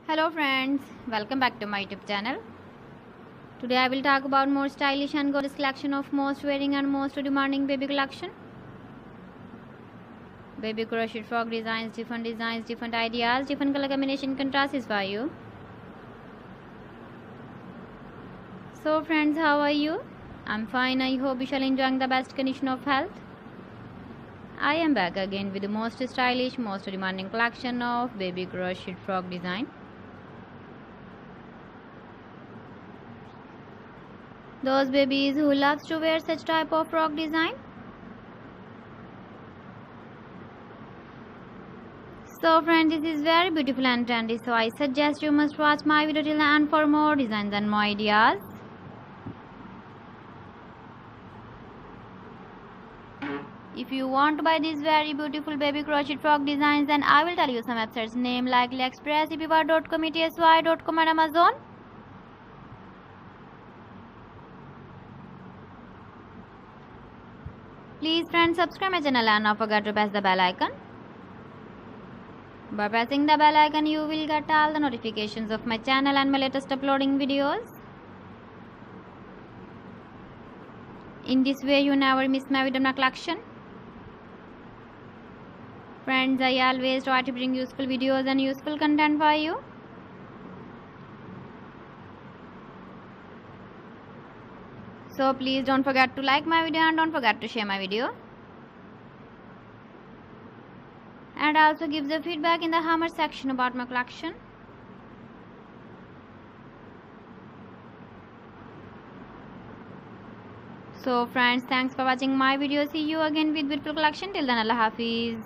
Hello friends, welcome back to my YouTube channel. Today I will talk about more stylish and gorgeous collection of most wearing and most demanding baby collection. Baby crochet frog designs, different ideas, different color combination contrasts for you. So friends, how are you? I'm fine. I hope you shall enjoying the best condition of health. I am back again with the most stylish, most demanding collection of baby crochet frog design. Those babies who loves to wear such type of frog design. So friends, this is very beautiful and trendy, so I suggest you must watch my video till the end for more designs and more ideas. If you want to buy these very beautiful baby crochet frog designs, then I will tell you some websites name like AliExpress, eBay.com, ETSY.com and Amazon. Please friends, subscribe my channel and not forget to press the bell icon. By pressing the bell icon, you will get all the notifications of my channel and my latest uploading videos. In this way, you never miss my video collection. Friends, I always try to bring useful videos and useful content for you. So please don't forget to like my video and don't forget to share my video. And also give the feedback in the comment section about my collection. So friends, thanks for watching my video. See you again with beautiful collection. Till then, Allah Hafiz.